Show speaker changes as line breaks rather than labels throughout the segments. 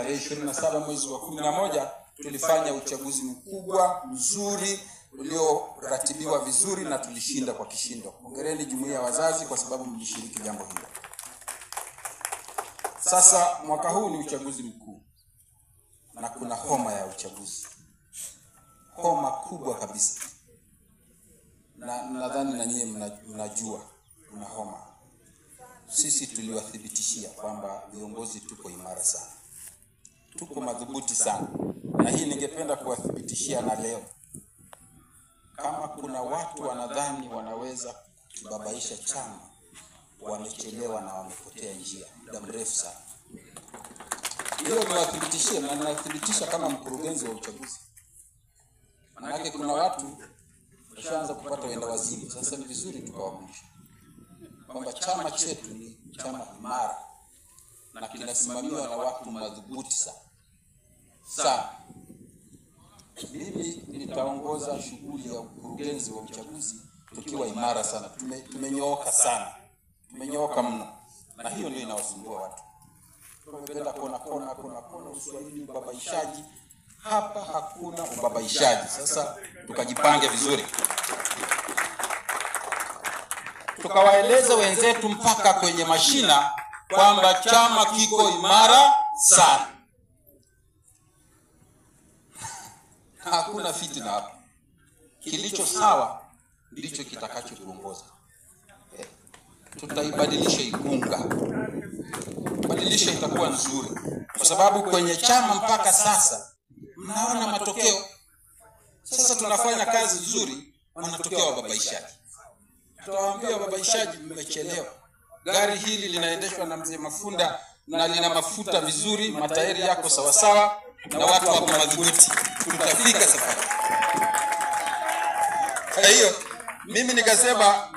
tarehe 27 mwezi wa 11 tulifanya uchaguzi mkubwa mzuri ulioratibiwa vizuri na tulishinda kwa kishindo. Hongereni jumuiya ya wazazi kwa sababu mlishiriki jambo hilo. Sasa mwaka huu ni uchaguzi mkuu na kuna homa ya uchaguzi. Homa kubwa kabisa. Na nadhani na nyinyi mnajua kuna homa. Sisi tuliwathibitishia kwamba viongozi tuko imara sana. Tuko madhubuti sana. Na hii ningependa kuwathibitishia na leo. Kama kuna watu wanadhani wanaweza kubabaisha chama, wamechelewa na wamepotea njia muda mrefu sana. Hiyo niwathibitishie na ninathibitisha kama mkurugenzi wa uchaguzi. Maana kuna watu washaanza kupata wenda wazimu. Sasa ni vizuri tukawakumbusha kwamba chama chetu ni chama imara na kinasimamiwa na watu madhubuti sana. Sasa mimi nitaongoza shughuli ya ukurugenzi wa uchaguzi tukiwa imara sana. Tumenyooka sana. Tumenyooka mno. Na hiyo ndio inawasumbua watu. Tunapenda kona uswahili ubabaishaji. Hapa hakuna ubabaishaji. Sasa tukajipange vizuri. Tukawaeleza wenzetu mpaka kwenye mashina kwamba chama kiko imara sana. Hakuna fitina hapa. Kilicho sawa ndicho kitakacho kuongoza. Tutaibadilisha Igunga. Badilisha itakuwa nzuri. Kwa sababu kwenye chama mpaka sasa mnaona matokeo. Sasa tunafanya kazi nzuri, wanatokea wababaishaji. Tutawaambia wababaishaji mmechelewa. Gari hili linaendeshwa na mzee Mafunda na lina mafuta vizuri, matairi yako sawa sawa na watu wako madhubuti. Tutafika safari. Kwa hiyo mimi nikasema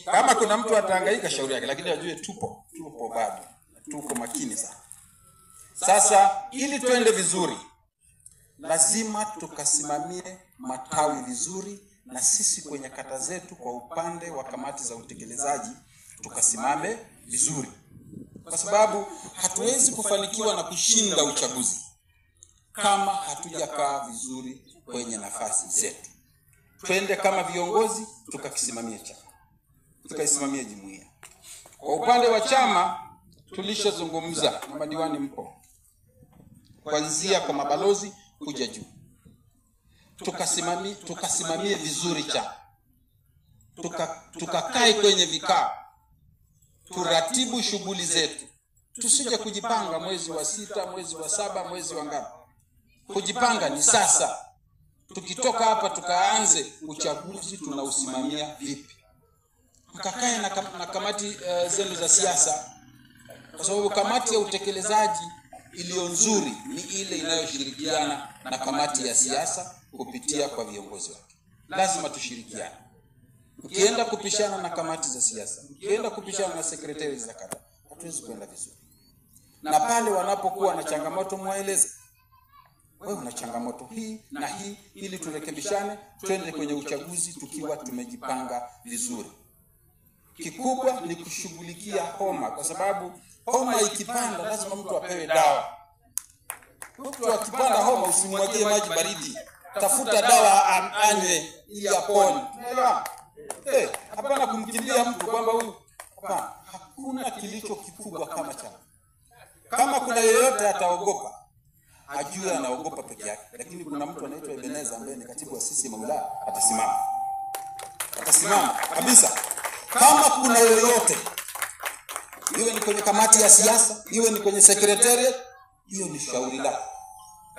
kama kuna mtu atahangaika shauri yake, lakini ajue tupo bado. Tuko makini sana. Sasa ili tuende vizuri lazima tukasimamie matawi vizuri, na sisi kwenye kata zetu kwa upande wa kamati za utekelezaji tukasimame vizuri. Kwa sababu hatuwezi kufanikiwa na kushinda uchaguzi kama hatujakaa vizuri kwenye nafasi zetu. Twende kama viongozi tukakisimamia chama. Tukaisimamia jumuiya. Kwa upande wa chama tulishazungumza na madiwani mpo. Kuanzia kwa mabalozi kuja juu. Tukasimamie vizuri chama. Tukakae kwenye vikao. Turatibu shughuli zetu. Tusije kujipanga mwezi wa 6, mwezi wa 7, mwezi wa ngapi. Kujipanga ni sasa. Tukitoka hapa tukaanze uchaguzi tunausimamia vipi. Mkakae na kamati zenu za siasa. Kwa sababu kamati ya utekelezaji iliyo nzuri ni ile inayoshirikiana na kamati ya siasa kupitia kwa viongozi wake. Lazima tushirikiane. Ukienda kupishana na kamati za siasa, ukienda kupishana na sekretari za kata, hatuwezi kwenda vizuri. Na pale wanapokuwa na changamoto mueleze. Wewe una changamoto hii na hii, ili turekebishane, twende kwenye uchaguzi tukiwa tumejipanga vizuri. Kikubwa ni kushughulikia homa, kwa sababu homa ikipanda lazima mtu apewe dawa. Mtu akipanda homa usimwagie maji baridi. Tafuta dawa anywe ili apone. Unaelewa? Hapana kumkimbia mtu kwamba huyu. Hapana, hakuna kilicho kikubwa kama chama. Kama kuna yeyote ataogopa, ajue anaogopa peke yake. Lakini kuna mtu anaitwa Ebeneza ambaye ni katibu wa CCM wilaya, atasimama. Atasimama kabisa. Kama kuna yeyote, iwe ni kwenye kamati ya siasa, iwe ni kwenye secretariat, hiyo ni shauri lako.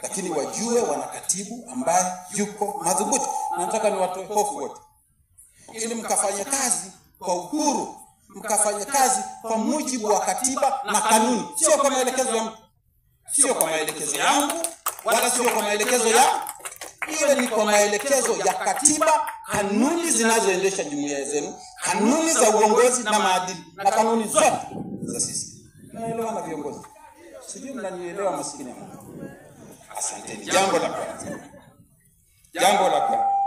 Lakini wajue wana katibu ambaye yuko madhubuti. Nataka niwatoe hofu wote. Ili mkafanye kazi kwa uhuru, mkafanye kazi kwa mujibu wa katiba na kanuni, sio kwa maelekezo ya mtu. Sio kwa maelekezo yangu wala sio kwa maelekezo ya, ile ni kwa maelekezo ya katiba, kanuni zinazoendesha jumuiya zenu, kanuni za uongozi na maadili, na kanuni zote za sisi. Naelewa na viongozi. Sijui mnanielewa maskini yangu. Asanteni. Jambo la kwanza.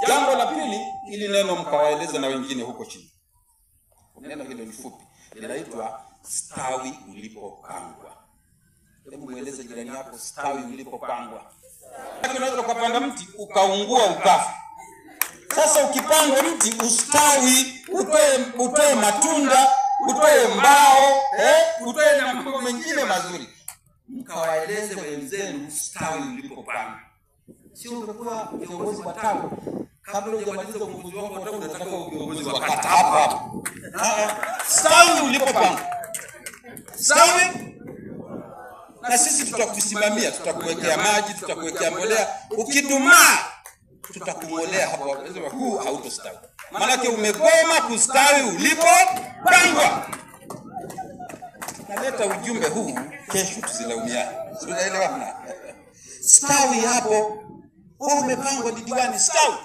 Jambo la pili, ili neno mkawaeleza na wengine huko chini. Neno hilo ni fupi. Linaitwa stawi ulipopangwa. Hebu mueleze jirani yako stawi ulipopangwa. Unaweza kupanda mti ukaungua ukafa. Sasa ukipanga mti ustawi, utoe matunda, utoe mbao, utoe na mambo mengine mazuri. Mkawaeleze wenzenu stawi ulipopangwa. Sio utakuwa kiongozi wa tawi. Kabla hujamaliza uongozi wako unataka kiongozi wa kata hapa. Stawi ulipopangwa. Stawi, na sisi tutakusimamia, tutakuwekea maji, tutakuwekea mbolea. Ukidumaa tutakungolea hapo. Unasema huu hautostawi. Maana umegoma kustawi ulipopangwa. Naleta ujumbe huu kesho tusilaumiane. Unaelewa? Stawi hapo. Umepangwa ni diwani, stawi.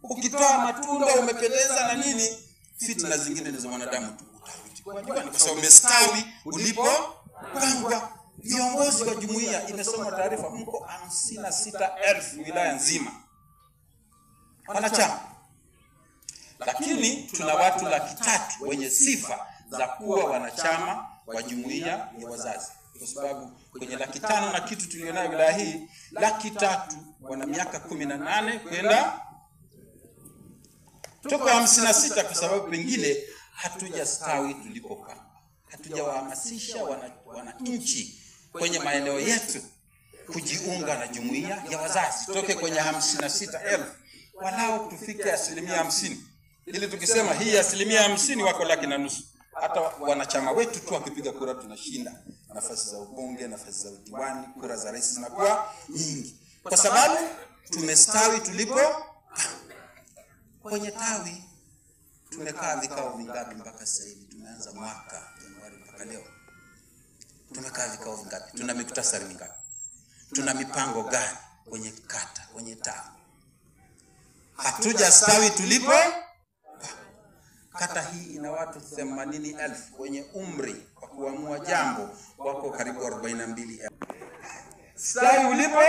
Ukitoa matunda umependeza na nini, fitna zingine ni za wanadamu tu. Kwa diwani kwa sababu umestawi ulipopangwa. Viongozi wa jumuiya, inasoma taarifa, mko 56,000 wilaya nzima wanachama. Lakini tuna watu 300,000 wenye sifa za kuwa wanachama wa jumuiya ya wazazi. Kwa sababu kwenye 500,000 na kitu tulionayo wilaya hii, 300,000 wana miaka 18 kwenda toka 56, kwa sababu pengine hatujastawi tulipopanga. Hatujawahamasisha wananchi kwenye maeneo yetu kujiunga na jumuiya ya wazazi. Toke kwenye 56,000 walau tufike 50%. Ili tukisema hii 50% wako 1,200,000. Hata wanachama wetu tu wakipiga kura tunashinda. Nafasi za ubunge, nafasi za udiwani, kura za rais zinakuwa nyingi. Kwa sababu tumestawi tulipo. Kwenye tawi tumekaa vikao vingapi mpaka sasa hivi? Tumeanza mwaka Januari mpaka leo. Tumekaa vikao vingapi? Tuna mikutano mingapi? Tuna mipango gani kwenye kata, kwenye tawi? Hatujastawi tulipo. Kata hii ina watu 80,000 wenye umri wa kuamua jambo, wako karibu 42,000. Stawi ulipo,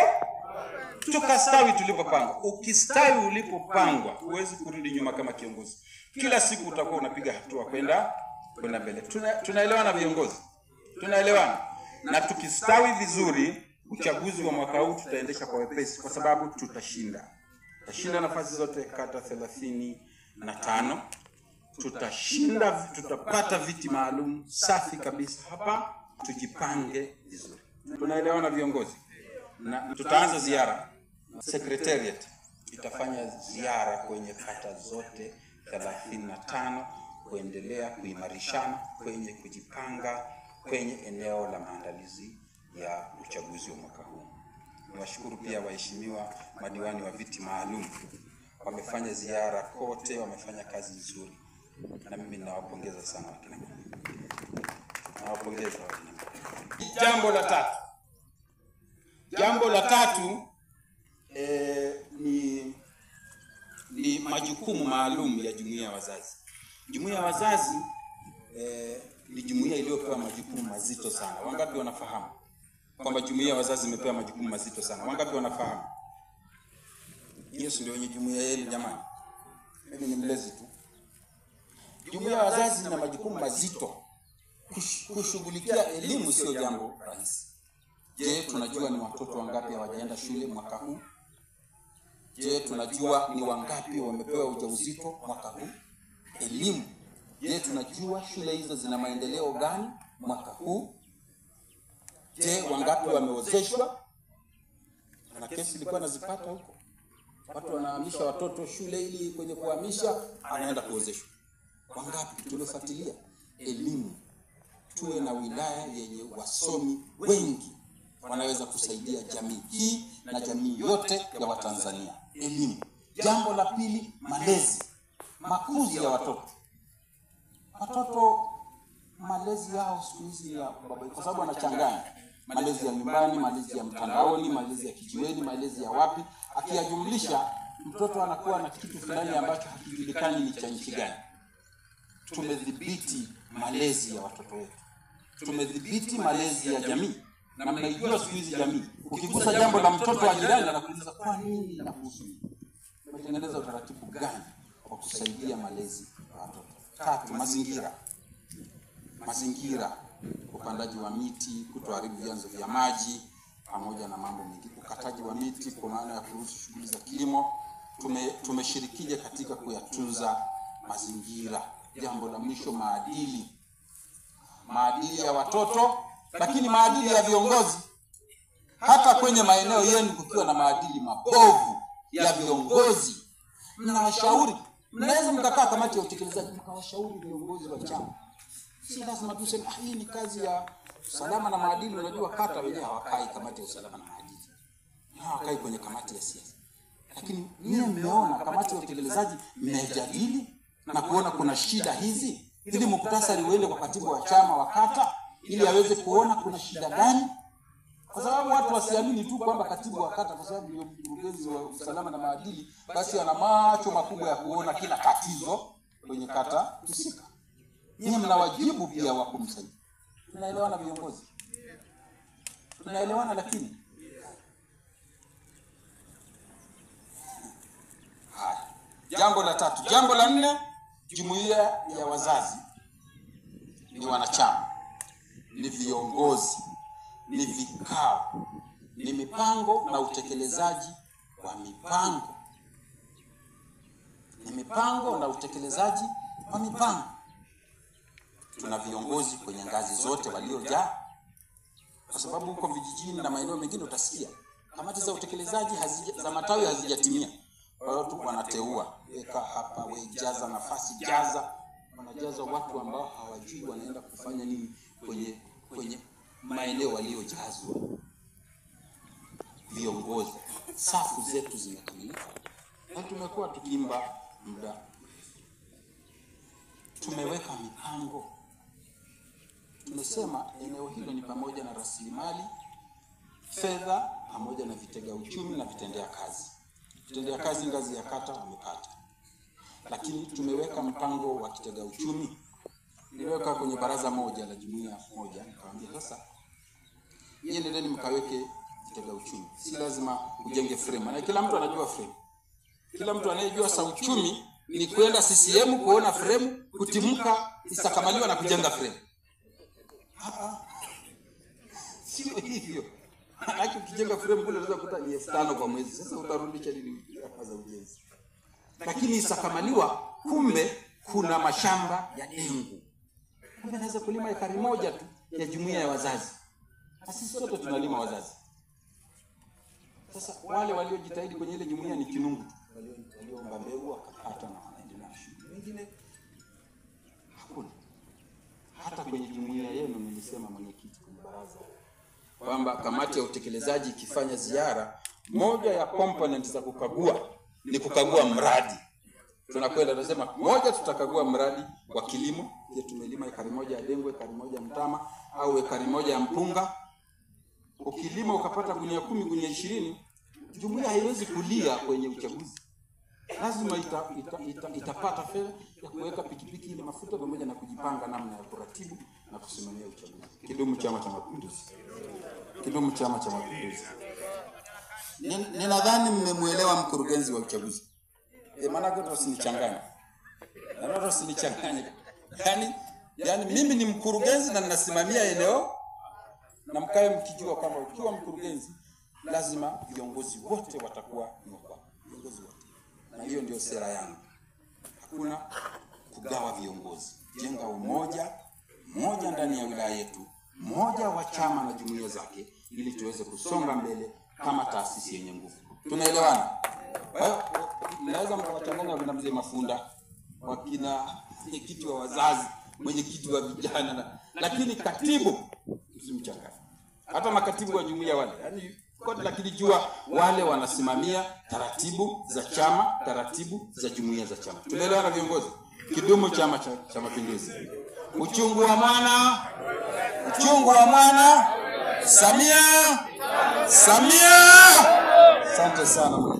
tukastawi tulipopangwa. Ukistawi ulipopangwa, huwezi kurudi nyuma kama kiongozi. Kila siku utakuwa unapiga hatua kwenda mbele. Tunaelewana viongozi? Tunaelewana? Na tukistawi vizuri, uchaguzi wa mwaka huu tutaendesha kwa wepesi kwa sababu tutashinda. Tutashinda nafasi zote kata 35. Tutashinda, tutapata viti maalum safi kabisa hapa. Tujipange vizuri. Tunaelewana viongozi? Na tutaanza ziara. Secretariat itafanya ziara kwenye kata zote 35 kuendelea kuimarishana kwenye kujipanga kwenye eneo la maandalizi ya uchaguzi wa mwaka huu. Niwashukuru pia waheshimiwa madiwani wa viti maalum. Wamefanya ziara kote, wamefanya kazi nzuri. Na mimi nawapongeza sana wakina mama. Nawapongeza wakina mama. Jambo la tatu ni majukumu maalum ya jumuiya ya wazazi. Jumuiya ya wazazi ni jumuiya iliyopewa majukumu mazito sana. Wangapi wanafahamu kwamba jumuiya ya wazazi imepewa majukumu mazito sana? Wangapi wanafahamu? Yesu ndio wenye jumuiya yenu jamani. Mimi ni mlezi tu. Jumuiya ya wazazi ina majukumu mazito. Kushughulikia elimu sio jambo rahisi. Je, tunajua ni watoto wangapi hawajaenda shule mwaka huu? Je, tunajua ni wangapi wamepewa ujauzito mwaka huu? Elimu. Je, tunajua shule hizo zina maendeleo gani mwaka huu? Je, wangapi wameozeshwa? Na kesi ilikuwa nazipata huko. Watu wanahamisha watoto shule ili kwenye kuhamisha anaenda kuozeshwa. Wangapi tulifuatilia? Elimu. Tuwe na wilaya yenye wasomi wengi wanaweza kusaidia jamii hii na jamii yote ya Watanzania. Elimu. Jambo la pili, malezi. Makuzi ya watoto. Watoto malezi yao siku hizi ya baba, kwa sababu wanachanganya malezi ya nyumbani, malezi ya mtandaoni, malezi ya kijiweni, malezi ya wapi. Akiyajumlisha mtoto anakuwa na kitu fulani ambacho hakijulikani ni cha nchi gani. Tumedhibiti malezi ya watoto wetu. Tumedhibiti malezi ya jamii. Na mnaijua siku hizi jamii, ukigusa jambo la mtoto wa jirani anakuuliza kwa nini na kuhusu nini. Tumetengeneza utaratibu gani wa kusaidia malezi ya watoto? Tatu, mazingira. Mazingira upandaji wa miti, kutoharibu vyanzo vya maji, pamoja na mambo mengine. Ukataji wa miti kwa maana ya kuruhusu shughuli za kilimo. Tumeshirikije katika kuyatunza mazingira. Jambo la mwisho, maadili. Maadili ya watoto, lakini maadili ya viongozi. Hata kwenye maeneo yenu kukiwa na maadili mabovu ya viongozi, mnawashauri. Mnaweza mkakaa kamati ya utekelezaji mkawashauri viongozi wa chama. Si lazima tuseme hii ni kazi ya usalama na maadili. Unajua kata wenyewe hawakai kamati ya usalama na maadili, hawakai kwenye kamati ya siasa. Lakini nyinyi mmeona kamati ya utekelezaji, mmejadili na kuona kuna shida hizi, ili muktasari uende kwa katibu wa chama wa kata ili aweze kuona kuna shida gani. Kwa sababu watu wasiamini tu kwamba katibu wa kata kwa sababu ndio mkurugenzi wa usalama na maadili basi ana macho makubwa ya kuona kila tatizo kwenye kata husika. Nyinyi mna wajibu pia wa kumsaidia. Tunaelewana viongozi? Tunaelewana? Lakini haya, jambo la tatu. Jambo la nne, jumuiya ya wazazi ni wanachama, ni viongozi, ni vikao, ni mipango na utekelezaji wa mipango. Ni mipango na utekelezaji wa mipango. Tuna viongozi kwenye ngazi zote waliojaa, kwa sababu huko vijijini na maeneo mengine utasikia kamati za utekelezaji za matawi hazijatimia. Watu wanateua, weka hapa, we jaza nafasi, jaza. Wanajaza watu ambao hawajui wanaenda kufanya nini kwenye maeneo waliojazwa. Viongozi, safu zetu zimekamilika. Na tumekuwa tukimba muda. Tumeweka mipango. Tumesema eneo hilo ni pamoja na rasilimali fedha pamoja na vitega uchumi na vitendea kazi. Vitendea kazi ngazi ya kata wamepata. Lakini tumeweka mpango wa kitega uchumi. Niliweka kwenye baraza moja la jumuiya moja, nikamwambia sasa yeye nendeni mkaweke kitega uchumi. Si lazima ujenge frame. Na kila mtu anajua frame. Kila mtu anayejua sa uchumi ni kwenda CCM kuona frame, kutimka isakamaliwa na kujenga frame. Sio hivyo. Haki ukijenga frame kule unaweza kukuta ni 5 kwa mwezi. Sasa utarudisha nini gharama za ujenzi? Lakini isakamaliwa, kumbe kuna mashamba ya dengu. Kumbe naweza kulima ekari moja tu ya jumuiya ya wazazi. Sisi sote tunalima wazazi. Sasa wale waliojitahidi kwenye ile jumuiya ni kinungu. Waliomba mbegu wakapata na wanaendelea na shughuli. Wengine hakuna. Hata kwenye jumuiya yenu nilisema mwenyekiti kwenye baraza kwamba kamati ya utekelezaji ikifanya ziara, moja ya component za kukagua ni kukagua mradi. Tunakwenda tunasema moja tutakagua mradi wa kilimo. Je, tumelima ekari moja ya dengu, ekari moja mtama au ekari moja ya mpunga? Ukilima ukapata gunia 10, gunia 20, jumuiya haiwezi kulia kwenye uchaguzi. Lazima itapata fedha ya kuweka pikipiki ile mafuta pamoja na kujipanga namna ya kuratibu na kusimamia uchaguzi. Kidumu Chama cha Mapinduzi! Kidumu Chama cha Mapinduzi! Ninadhani mmemuelewa mkurugenzi wa uchaguzi. Maana kwa usinichanganye. Na usinichanganye. Yaani mimi ni mkurugenzi na ninasimamia eneo, na mkae mkijua kwamba ukiwa mkurugenzi lazima viongozi wote watakuwa mkubwa. Viongozi wote. Na hiyo ndio sera yangu. Hakuna kugawa viongozi. Jenga umoja ndani ya wilaya yetu, mmoja wa chama na jumuiya zake, ili tuweze kusonga mbele kama taasisi yenye nguvu. Tunaelewana? Naweza mkawachanganya na mzee Mafunda, wakina mwenyekiti wa wazazi, mwenyekiti wa vijana, lakini katibu usimchanganye. Hata makatibu wa jumuiya wale, yani kote, lakini jua wale wanasimamia taratibu za chama, taratibu za jumuiya za chama. Tunaelewana viongozi? Kidumu Chama cha Mapinduzi! Uchungu wa mwana, uchungu wa mwana. Samia! Asante sana.